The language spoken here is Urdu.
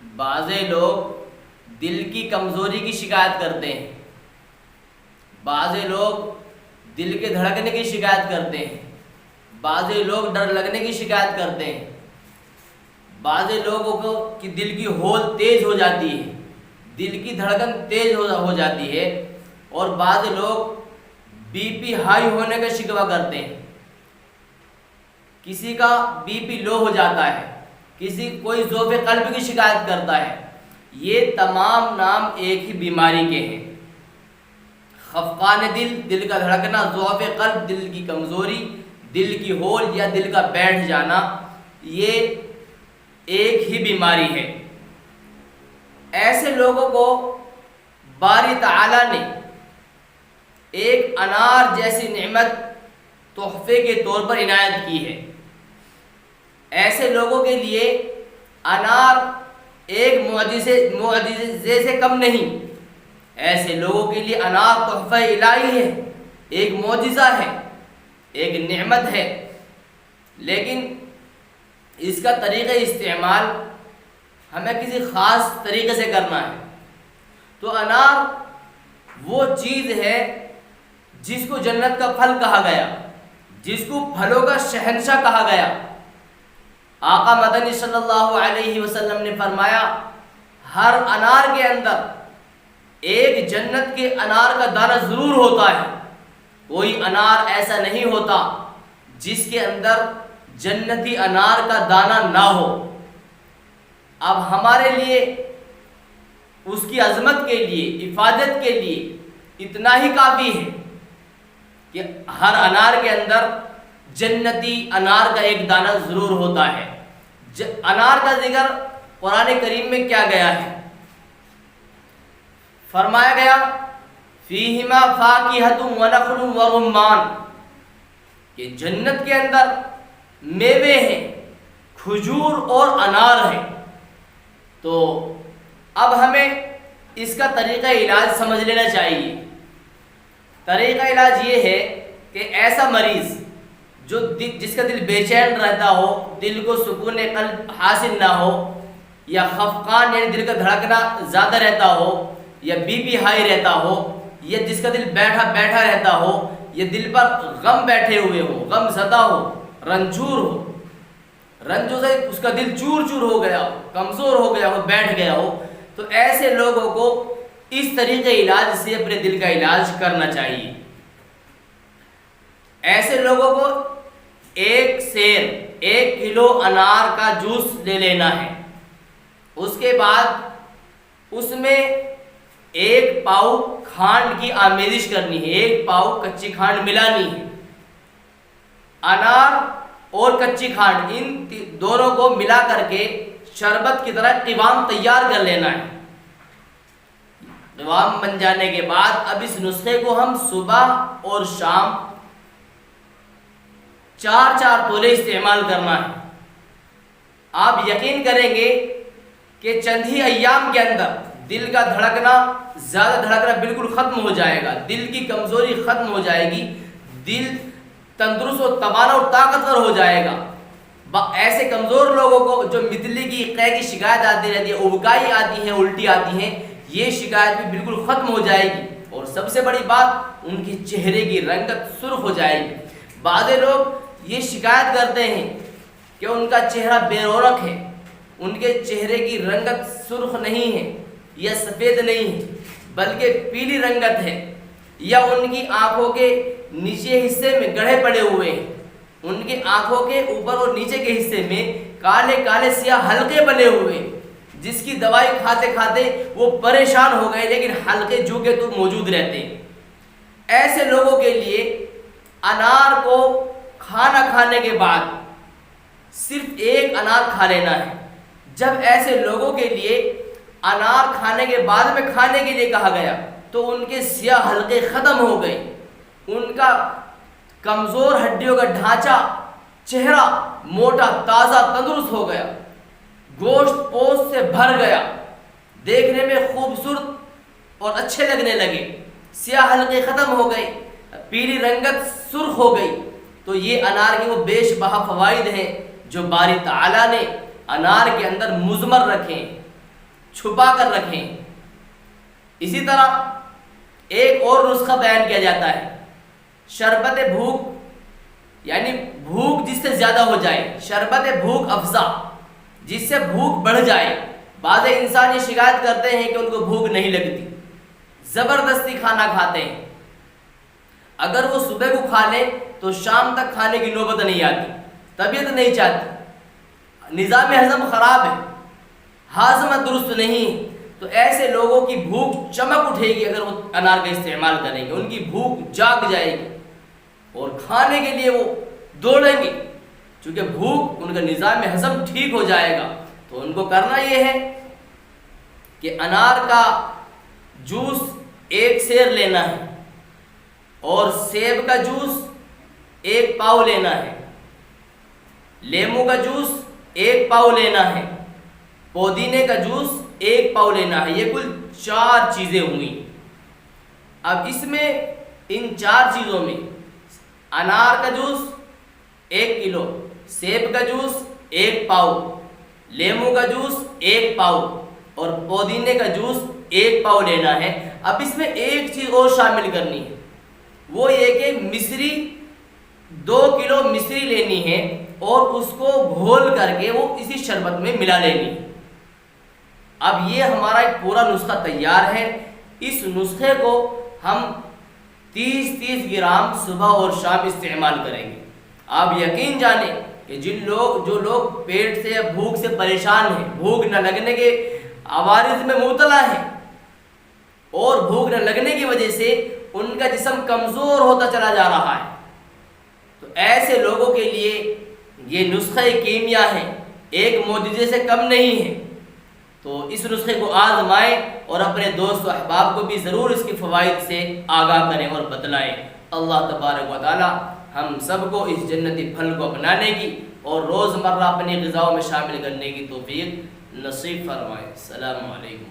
بعض لوگ دل کی کمزوری کی شکایت کرتے ہیں، بعض لوگ دل کے دھڑکنے کی شکایت کرتے ہیں، بعض لوگ ڈر لگنے کی شکایت کرتے ہیں، بعض لوگوں کو کہ دل کی ہول تیز ہو جاتی ہے، دل کی دھڑکن تیز ہو جاتی ہے، اور بعض لوگ بی پی ہائی ہونے کا شکوہ کرتے ہیں، کسی کا بی پی لو ہو جاتا ہے، کوئی ضعف قلب کی شکایت کرتا ہے۔ یہ تمام نام ایک ہی بیماری کے ہیں۔ خفقان دل، دل کا دھڑکنا، ضعف قلب، دل کی کمزوری، دل کی ہول یا دل کا بیٹھ جانا، یہ ایک ہی بیماری ہے۔ ایسے لوگوں کو باری تعالیٰ نے ایک انار جیسی نعمت تحفے کے طور پر عنایت کی ہے۔ ایسے لوگوں کے لیے انار ایک معجزے سے کم نہیں، ایسے لوگوں کے لیے انار تحفہ الہی ہے، ایک معجزہ ہے، ایک نعمت ہے، لیکن اس کا طریقہ استعمال ہمیں کسی خاص طریقے سے کرنا ہے۔ تو انار وہ چیز ہے جس کو جنت کا پھل کہا گیا، جس کو پھلوں کا شہنشاہ کہا گیا۔ آقا مدنی صلی اللہ علیہ وسلم نے فرمایا، ہر انار کے اندر ایک جنت کے انار کا دانہ ضرور ہوتا ہے، کوئی انار ایسا نہیں ہوتا جس کے اندر جنتی انار کا دانہ نہ ہو۔ اب ہمارے لیے اس کی عظمت کے لیے، افادت کے لیے اتنا ہی کافی ہے کہ ہر انار کے اندر جنتی انار کا ایک دانہ ضرور ہوتا ہے۔ انار کا ذکر قرآن کریم میں کیا گیا ہے؟ فرمایا گیا فیہما فاکہۃ ونخل ورمان، کہ جنت کے اندر میوے ہیں، کھجور اور انار ہیں۔ تو اب ہمیں اس کا طریقہ علاج سمجھ لینا چاہیے۔ طریقہ علاج یہ ہے کہ ایسا مریض جس کا دل بے چین رہتا ہو، دل کو سکون قلب حاصل نہ ہو، یا خفقان یعنی دل کا دھڑکنا زیادہ رہتا ہو، یا بی پی ہائی رہتا ہو، یا جس کا دل بیٹھا رہتا ہو، یا دل پر غم بیٹھے ہوئے ہو، غم زدہ ہو، رنجور ہو، رنجوں سے اس کا دل چور چور ہو گیا ہو، کمزور ہو گیا ہو، بیٹھ گیا ہو، تو ایسے لوگوں کو اس طریقے علاج سے اپنے دل کا علاج کرنا چاہیے۔ ایسے لوگوں کو 1 کلو انار کا جوس لے لینا ہے، اس کے بعد اس میں 1 پاؤ کھانڈ کی آمیزش کرنی ہے، 1 پاؤ کچی کھانڈ ملانی ہے۔ انار اور کچی کھانڈ ان دونوں کو ملا کر کے شربت کی طرح قوام تیار کر لینا ہے۔ قوام بن جانے کے بعد اب اس نسخے کو ہم صبح اور شام 4 تولے استعمال کرنا ہے۔ آپ یقین کریں گے کہ چند ہی ایام کے اندر دل کا دھڑکنا، زیادہ دھڑکنا بالکل ختم ہو جائے گا، دل کی کمزوری ختم ہو جائے گی، دل تندرست و توانا اور طاقتور ہو جائے گا۔ ایسے کمزور لوگوں کو جو متلی کی قے کی شکایت آتی رہتی ہے، ابکائی آتی ہے، الٹی آتی ہے، یہ شکایت بھی بالکل ختم ہو جائے گی، اور سب سے بڑی بات ان کی چہرے کی رنگت سرخ ہو جائے گی۔ بعض لوگ یہ شکایت کرتے ہیں کہ ان کا چہرہ بے رونق ہے، ان کے چہرے کی رنگت سرخ نہیں ہے یا سفید نہیں ہے بلکہ پیلی رنگت ہے، یا ان کی آنکھوں کے نیچے حصے میں گڑھے پڑے ہوئے ہیں، ان کی آنکھوں کے اوپر اور نیچے کے حصے میں کالے کالے سیاہ حلقے بنے ہوئے، جس کی دوائی کھاتے کھاتے وہ پریشان ہو گئے، لیکن حلقے جو کے تو موجود رہتے ہیں۔ ایسے لوگوں کے لیے انار کو کھانا کھانے کے بعد صرف 1 انار کھا لینا ہے۔ جب ایسے لوگوں کے لیے انار کھانے کے بعد میں کھانے کے لیے کہا گیا تو ان کے سیاہ حلقے ختم ہو گئے، ان کا کمزور ہڈیوں کا ڈھانچہ، چہرہ موٹا تازہ تندرست ہو گیا، گوشت پوست سے بھر گیا، دیکھنے میں خوبصورت اور اچھے لگنے لگے، سیاہ حلقے ختم ہو گئے، پیلی رنگت سرخ ہو گئی۔ تو یہ انار کے وہ بیش بہا فوائد ہیں جو باری تعالیٰ نے انار کے اندر مضمر رکھے ہیں۔ چھپا کر رکھیں۔ اسی طرح ایک اور نسخہ بیان کیا جاتا ہے، شربت بھوک، یعنی بھوک جس سے زیادہ ہو جائے، شربت بھوک افزا، جس سے بھوک بڑھ جائے۔ بعض انسان یہ شکایت کرتے ہیں کہ ان کو بھوک نہیں لگتی، زبردستی کھانا کھاتے ہیں، اگر وہ صبح کو کھا لیں تو شام تک کھانے کی نوبت نہیں آتی، طبیعت نہیں چاہتی، نظام ہضم خراب ہے، ہاضمہ درست نہیں، تو ایسے لوگوں کی بھوک چمک اٹھے گی اگر وہ انار کا استعمال کریں گے، ان کی بھوک جاگ جائے گی اور کھانے کے لیے وہ دوڑیں گے، چونکہ بھوک ان کا نظام ہضم ٹھیک ہو جائے گا۔ تو ان کو کرنا یہ ہے کہ انار کا جوس 1 سیر لینا ہے، اور سیب کا جوس 1 پاؤ لینا ہے، لیمو کا جوس 1 پاؤ لینا ہے، پودینے کا جوس 1 پاؤ لینا ہے۔ یہ کل 4 چیزیں ہوئیں۔ اب اس میں ان 4 چیزوں میں انار کا جوس 1 کلو، سیب کا جوس 1 پاؤ، لیمو کا جوس 1 پاؤ اور پودینے کا جوس 1 پاؤ لینا ہے۔ اب اس میں ایک چیز اور شامل کرنی ہے، وہ یہ کہ مصری 2 کلو مصری لینی ہے اور اس کو گھول کر کے وہ اسی شربت میں ملا لینی ہے۔ اب یہ ہمارا ایک پورا نسخہ تیار ہے۔ اس نسخے کو ہم 30 گرام صبح اور شام استعمال کریں گے۔ آپ یقین جانیں کہ جو لوگ پیٹ سے یا بھوک سے پریشان ہیں، بھوک نہ لگنے کے عوارض میں مبتلا ہیں اور بھوک نہ لگنے کی وجہ سے ان کا جسم کمزور ہوتا چلا جا رہا ہے، تو ایسے لوگوں کے لیے یہ نسخہ کیمیا ہے، ایک معجزے سے کم نہیں ہے۔ تو اس نسخے کو آزمائیں اور اپنے دوست و احباب کو بھی ضرور اس کے فوائد سے آگاہ کریں اور بتلائیں۔ اللہ تبارک و تعالی ہم سب کو اس جنتی پھل کو اپنانے کی اور روزمرہ اپنی غذاؤں میں شامل کرنے کی توفیق نصیب فرمائے۔ السلام علیکم۔